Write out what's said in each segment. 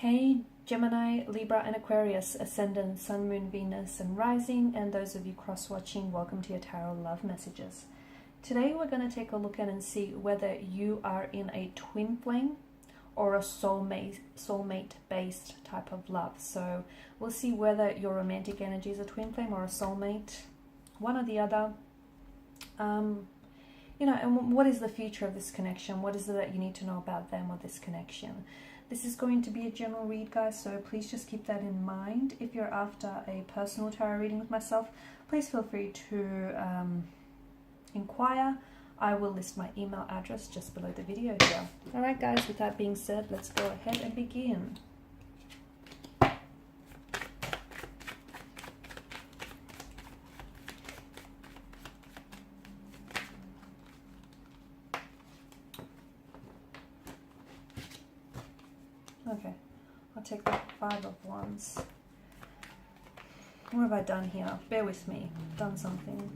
Hey Gemini, Libra and Aquarius, Ascendant, Sun, Moon, Venus and Rising, and those of you cross-watching, welcome to your Tarot Love Messages. Today we're going to take a look at and see whether you are in a twin flame or a soulmate-based type of love. So we'll see whether your romantic energy is a twin flame or a soulmate, one or the other. And what is the future of this connection? What is it that you need to know about them or this connection? This is going to be a general read, guys, so please just keep that in mind. If you're after a personal tarot reading with myself, please feel free to inquire. I will list my email address just below the video here. Alright guys, with that being said, let's go ahead and begin. Okay, I'll take the Five of Wands. What have I done here? Bear with me. I've done something.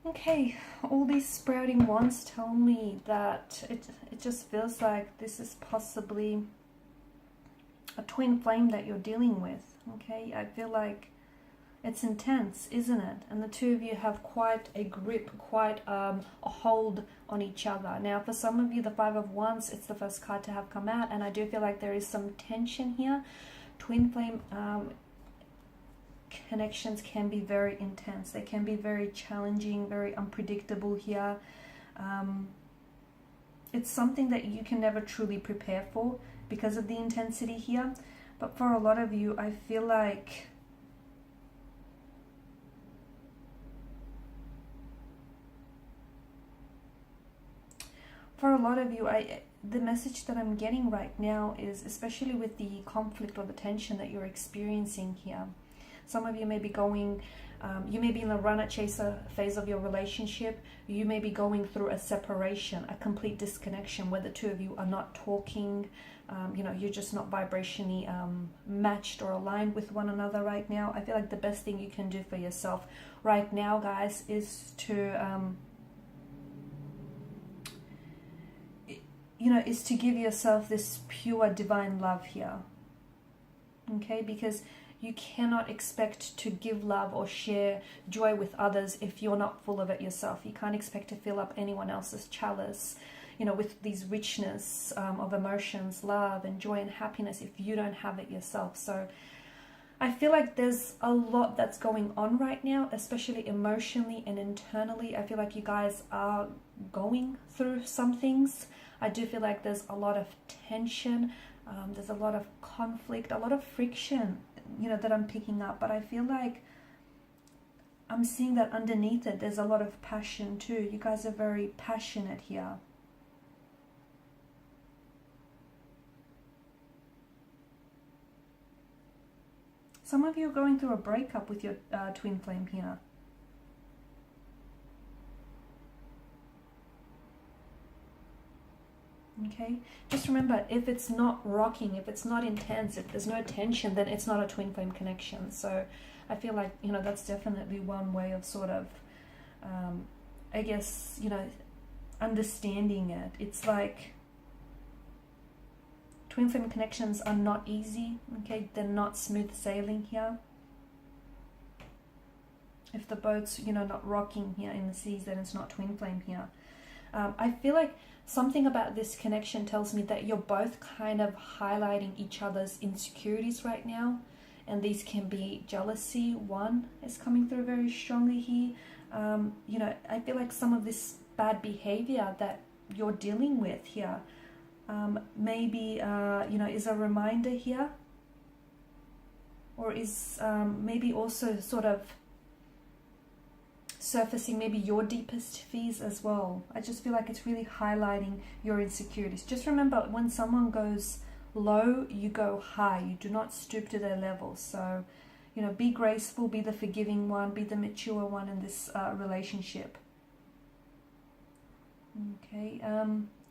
Okay, all these sprouting wands tell me that it just feels like this is possibly a twin flame that you're dealing with. Okay, I feel like it's intense, isn't it? And the two of you have quite a grip, quite a hold on each other. Now, for some of you, the Five of Wands, it's the first card to have come out, and I do feel like there is some tension here. Twin flame connections can be very intense. They can be very challenging, very unpredictable here. It's something that you can never truly prepare for because of the intensity here. But for a lot of you, I feel like the message that I'm getting right now is, especially with the conflict or the tension that you're experiencing here, some of you may be going, you may be in the runner-chaser phase of your relationship. You may be going through a separation, a complete disconnection where the two of you are not talking. You're just not vibrationally matched or aligned with one another right now. I feel like the best thing you can do for yourself right now, guys, is to, is to give yourself this pure divine love here. Okay, because you cannot expect to give love or share joy with others if you're not full of it yourself. You can't expect to fill up anyone else's chalice, with these richness of emotions, love and joy and happiness if you don't have it yourself. So I feel like there's a lot that's going on right now, especially emotionally and internally. I feel like you guys are going through some things. I do feel like there's a lot of tension. There's a lot of conflict, a lot of friction, that I'm picking up. But I feel like I'm seeing that underneath it, there's a lot of passion too. You guys are very passionate here. Some of you are going through a breakup with your twin flame here. Okay, just remember, if it's not rocking, if it's not intense, if there's no tension, then it's not a twin flame connection. So I feel like, that's definitely one way of sort of, I guess, understanding it. It's like Twin flame connections are not easy, okay? They're not smooth sailing here. if the boat's, you know, not rocking here in the seas, then it's not twin flame here. I feel like something about this connection tells me that you're both kind of highlighting each other's insecurities right now. And these can be jealousy. One is coming through very strongly here. You know, I feel like some of this bad behavior that you're dealing with here maybe, you know, is a reminder here. Or is maybe also sort of surfacing maybe your deepest fears as well. I just feel like it's really highlighting your insecurities. Just remember, when someone goes low, you go high. You do not stoop to their level. So, you know, be graceful, be the forgiving one, be the mature one in this relationship. Okay,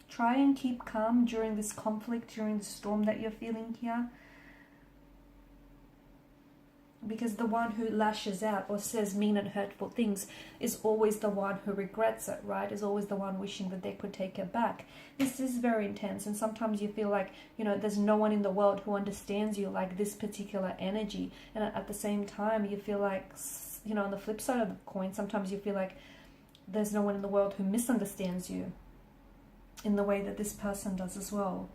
try and keep calm during this conflict, during the storm that you're feeling here. Because the one who lashes out or says mean and hurtful things is always the one who regrets it, right? Is always the one wishing that they could take it back. This is very intense, and sometimes you feel like, you know, there's no one in the world who understands you like this particular energy. And at the same time, you feel like, you know, on the flip side of the coin, sometimes you feel like there's no one in the world who misunderstands you in the way that this person does as well.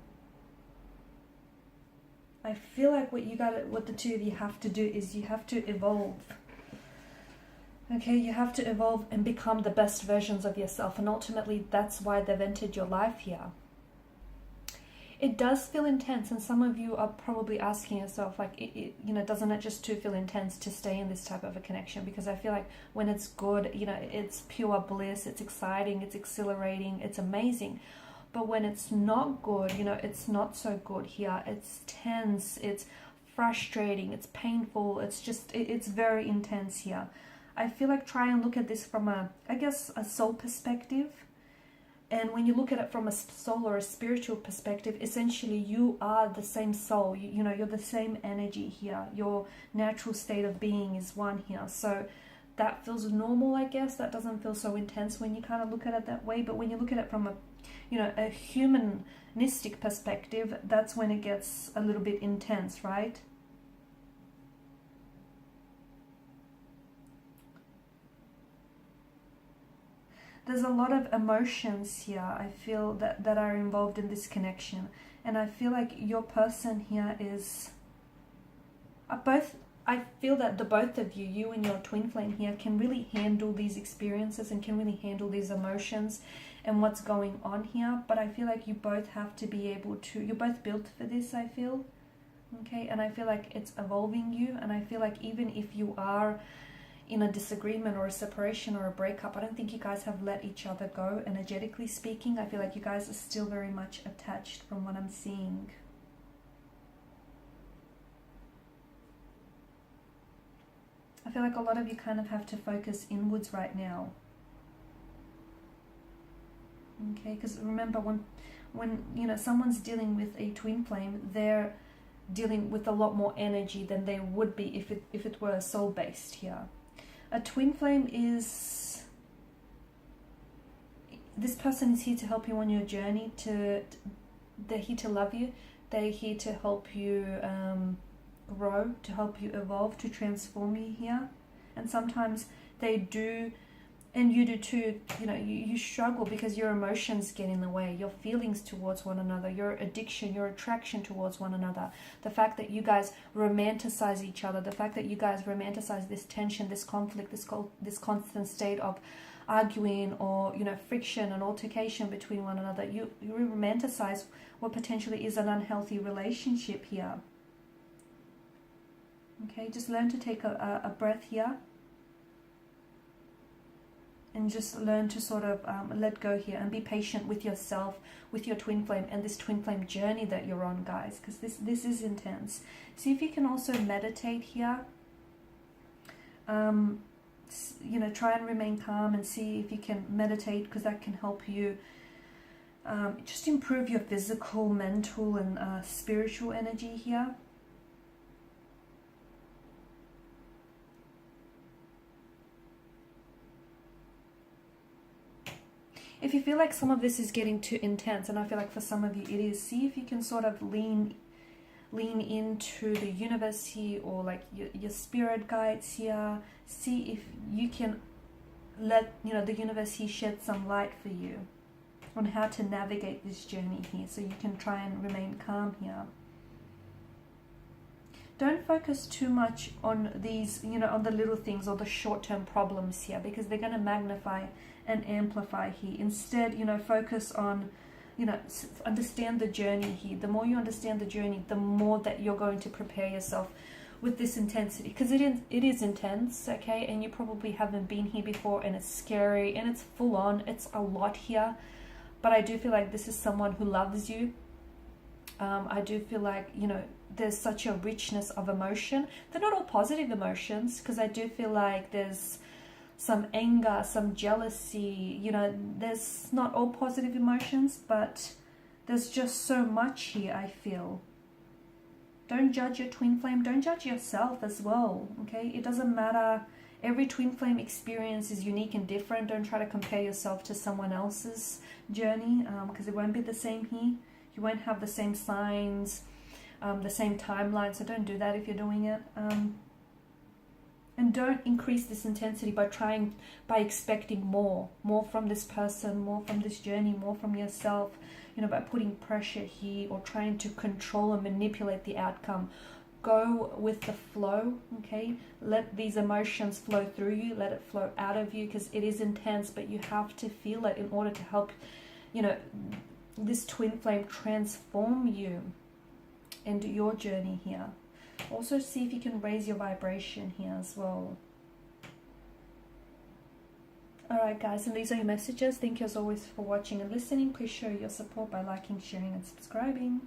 I feel like what the two of you have to do is you have to evolve. Okay, you have to evolve and become the best versions of yourself. And ultimately, that's why they've entered your life here. It does feel intense. And some of you are probably asking yourself, like, you know, doesn't it just too feel intense to stay in this type of a connection? Because I feel like when it's good, you know, it's pure bliss. It's exciting. It's exhilarating. It's amazing. But when it's not good, you know, it's not so good here. It's tense, it's frustrating, it's painful, it's just, it's very intense here. I feel like try and look at this from I guess, a soul perspective. And when you look at it from a soul or a spiritual perspective, essentially you are the same soul. You know, you're the same energy here. Your natural state of being is one here. So that feels normal, I guess. That doesn't feel so intense when you kind of look at it that way. But when you look at it from a, you know, a humanistic perspective, that's when it gets a little bit intense, right? There's a lot of emotions here, I feel, that are involved in this connection. And I feel like your person here is I feel that the both of you, you and your twin flame here, can really handle these experiences and can really handle these emotions and what's going on here. But I feel like you both have to be able to, you're both built for this, I feel. Okay, and I feel like it's evolving you. And I feel like even if you are in a disagreement or a separation or a breakup, I don't think you guys have let each other go, energetically speaking. I feel like you guys are still very much attached from what I'm seeing. I feel like a lot of you kind of have to focus inwards right now. Okay, because remember, when you know someone's dealing with a twin flame, they're dealing with a lot more energy than they would be if it were soul based here. A twin flame is, this person is here to help you on your journey. They're here to love you. They're here to help you grow, to help you evolve, to transform you here. And sometimes they do, and you do too, you know, you struggle because your emotions get in the way, your feelings towards one another, your addiction, your attraction towards one another, the fact that you guys romanticize each other, the fact that you guys romanticize this tension, this conflict, this constant state of arguing or, you know, friction and altercation between one another. You romanticize what potentially is an unhealthy relationship here. Okay, just learn to take a breath here. And just learn to sort of let go here and be patient with yourself, with your twin flame, and this twin flame journey that you're on, guys, because this is intense. See if you can also meditate here. You know, try and remain calm and see if you can meditate, because that can help you just improve your physical, mental, and spiritual energy here. If you feel like some of this is getting too intense, and I feel like for some of you it is, see if you can sort of lean lean into the universe here, or like your spirit guides here. See if you can let, you know, the universe here shed some light for you on how to navigate this journey here, so you can try and remain calm here. Don't focus too much on these, you know, on the little things or the short-term problems here, because they're going to magnify and amplify here. Instead, you know, focus on, you know, understand the journey here. The more you understand the journey, the more that you're going to prepare yourself with this intensity, because it is intense, okay, and you probably haven't been here before, and it's scary and it's full on. It's a lot here, but I do feel like this is someone who loves you. I do feel like, you know, there's such a richness of emotion. They're not all positive emotions, because I do feel like there's some anger, some jealousy, you know, there's not all positive emotions, but there's just so much here, I feel. Don't judge your twin flame. Don't judge yourself as well, okay? It doesn't matter. Every twin flame experience is unique and different. Don't try to compare yourself to someone else's journey, because it won't be the same here. You won't have the same signs, the same timeline, so don't do that if you're doing it. And don't increase this intensity by expecting more from this person, more from this journey, more from yourself, you know, by putting pressure here or trying to control and manipulate the outcome. Go with the flow, okay? Let these emotions flow through you, let it flow out of you, because it is intense, but you have to feel it in order to help, you know, this twin flame transform you and your journey here. Also see if you can raise your vibration here as well. Alright guys, and these are your messages. Thank you as always for watching and listening. Please show your support by liking, sharing and subscribing.